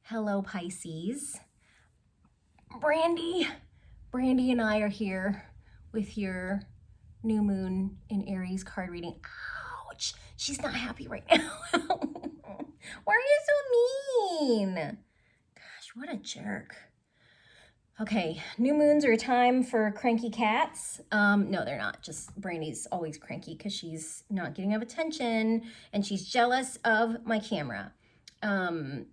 Hello, Pisces. Brandy and I are here with your new moon in Aries card reading. Ouch, she's not happy right now. Why are you so mean? Gosh, what a jerk. Okay, new moons are a time for cranky cats. No, they're not. Just Brandy's always cranky because she's not getting enough attention and she's jealous of my camera.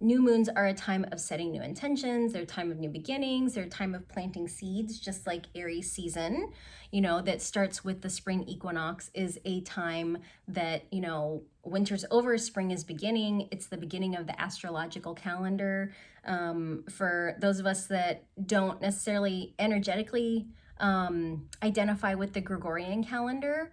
New moons are a time of setting new intentions. They're a time of new beginnings. They're a time of planting seeds, just like Aries season, that starts with the spring equinox is a time that, winter's over, spring is beginning. It's the beginning of the astrological calendar. For those of us that don't necessarily energetically identify with the Gregorian calendar,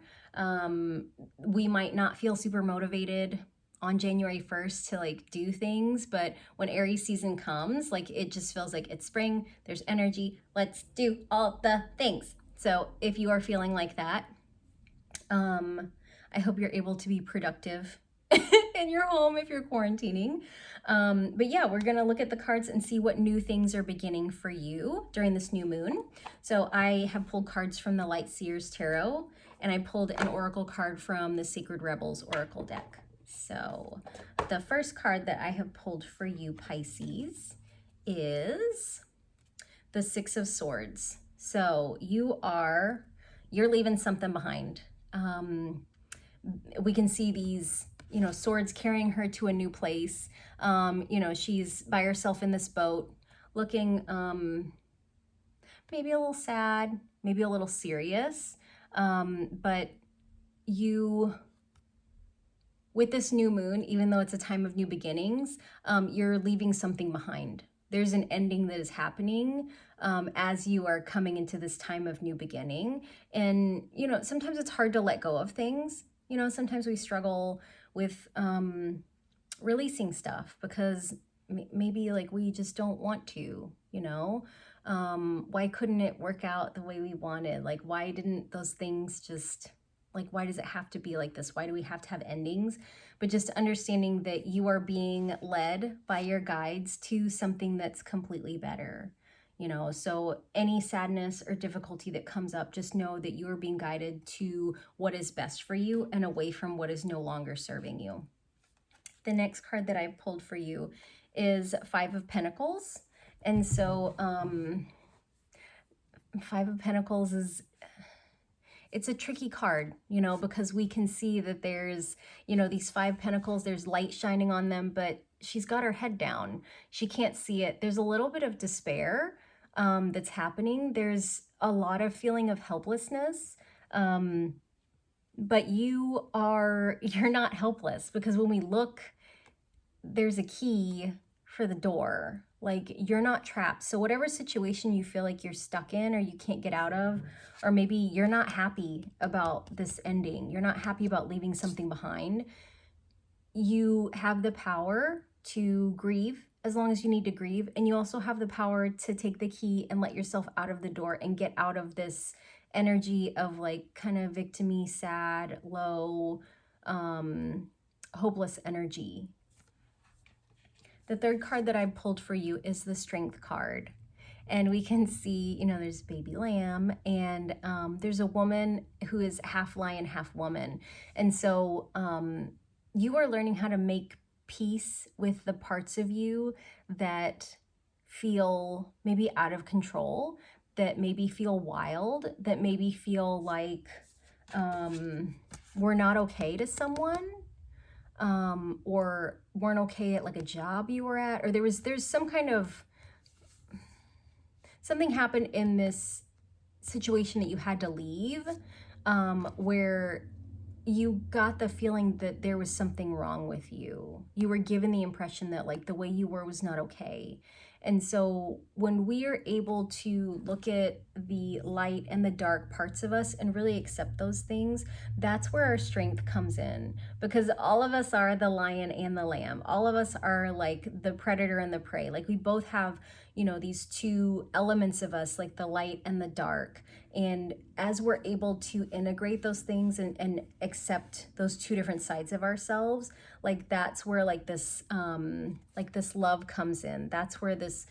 we might not feel super motivated on January 1st to do things, but when Aries season comes, it just feels like it's spring, there's energy, let's do all the things. So if you are feeling like that, I hope you're able to be productive in your home if you're quarantining. But yeah, we're gonna look at the cards and see what new things are beginning for you during this new moon. So I have pulled cards from the Light Seers Tarot, and I pulled an oracle card from the Sacred Rebels Oracle deck. So the first card that I have pulled for you, Pisces, is the Six of Swords. So you're leaving something behind. We can see these, swords carrying her to a new place. She's by herself in this boat, looking maybe a little sad, maybe a little serious. But with this new moon, even though it's a time of new beginnings, you're leaving something behind. There's an ending that is happening as you are coming into this time of new beginning. And, sometimes it's hard to let go of things. Sometimes we struggle with releasing stuff because maybe we just don't want to, why couldn't it work out the way we wanted? Why didn't those things just... why does it have to be like this? Why do we have to have endings? But just understanding that you are being led by your guides to something that's completely better. So any sadness or difficulty that comes up, just know that you are being guided to what is best for you and away from what is no longer serving you. The next card that I pulled for you is Five of Pentacles. And so Five of Pentacles it's a tricky card, because we can see that there's, these five pentacles, there's light shining on them, but she's got her head down. She can't see it. There's a little bit of despair that's happening. There's a lot of feeling of helplessness. But you're not helpless, because when we look, there's a key for the door. You're not trapped. So whatever situation you feel like you're stuck in or you can't get out of, or maybe you're not happy about this ending, you're not happy about leaving something behind, you have the power to grieve as long as you need to grieve. And you also have the power to take the key and let yourself out of the door and get out of this energy of kind of victim-y, sad, low, hopeless energy. The third card that I pulled for you is the Strength card. And we can see, there's baby lamb, and there's a woman who is half lion, half woman. And so you are learning how to make peace with the parts of you that feel maybe out of control, that maybe feel wild, that maybe feel like we're not okay to someone. Or weren't okay at a job you were at, or there's some kind of something happened in this situation that you had to leave, where you got the feeling that there was something wrong with you. You were given the impression that the way you were was not okay. And so when we are able to look at the light and the dark parts of us and really accept those things, that's where our strength comes in. Because all of us are the lion and the lamb. All of us are the predator and the prey. We both have, these two elements of us, the light and the dark. And as we're able to integrate those things and accept those two different sides of ourselves, like that's where like this love comes in. That's where this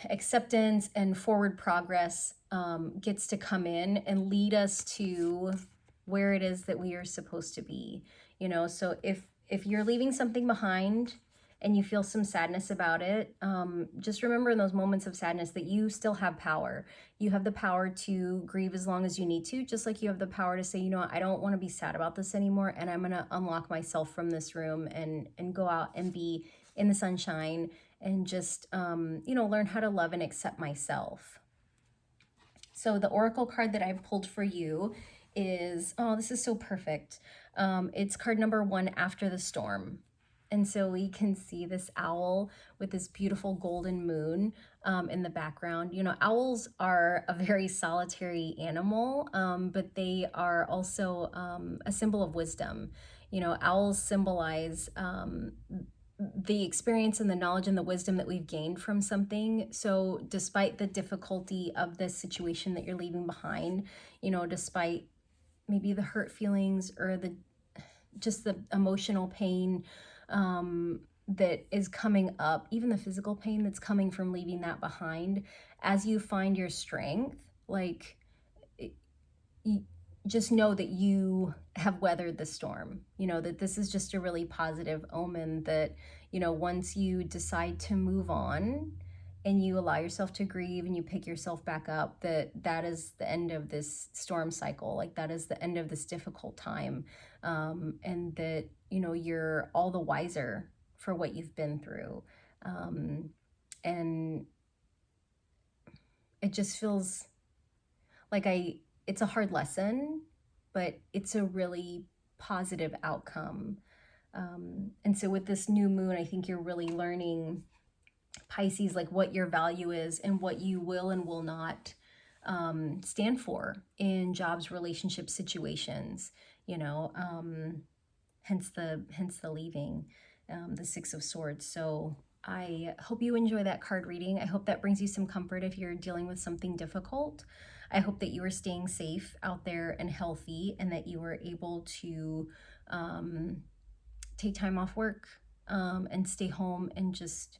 acceptance and forward progress gets to come in and lead us to where it is that we are supposed to be. You know, so if you're leaving something behind and you feel some sadness about it, just remember in those moments of sadness that you still have power. You have the power to grieve as long as you need to, just like you have the power to say, you know, I don't want to be sad about this anymore, and I'm going to unlock myself from this room and go out and be in the sunshine and just, you know, learn how to love and accept myself. So the oracle card that I've pulled for you is, oh, this is so perfect. It's card number 1, After the Storm. And so we can see this owl with this beautiful golden moon in the background. You know, owls are a very solitary animal, but they are also a symbol of wisdom. You know, owls symbolize the experience and the knowledge and the wisdom that we've gained from something. So despite the difficulty of this situation that you're leaving behind, you know, despite maybe the hurt feelings or the emotional pain that is coming up, even the physical pain that's coming from leaving that behind, as you find your strength, like, just know that you have weathered the storm. You know, that this is just a really positive omen, that, you know, once you decide to move on and you allow yourself to grieve and you pick yourself back up, that is the end of this storm cycle. Like, that is the end of this difficult time. And that, you know, you're all the wiser for what you've been through. And it just feels like it's a hard lesson, but it's a really positive outcome. And so with this new moon, I think you're really learning, Pisces, like what your value is and what you will and will not stand for in jobs, relationships, situations, you know, hence the leaving, the 6 of Swords. So I hope you enjoy that card reading. I hope that brings you some comfort if you're dealing with something difficult. I hope that you are staying safe out there and healthy, and that you are able to take time off work and stay home and just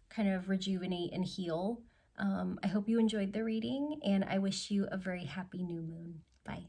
kind of rejuvenate and heal. I hope you enjoyed the reading, and I wish you a very happy new moon. Bye.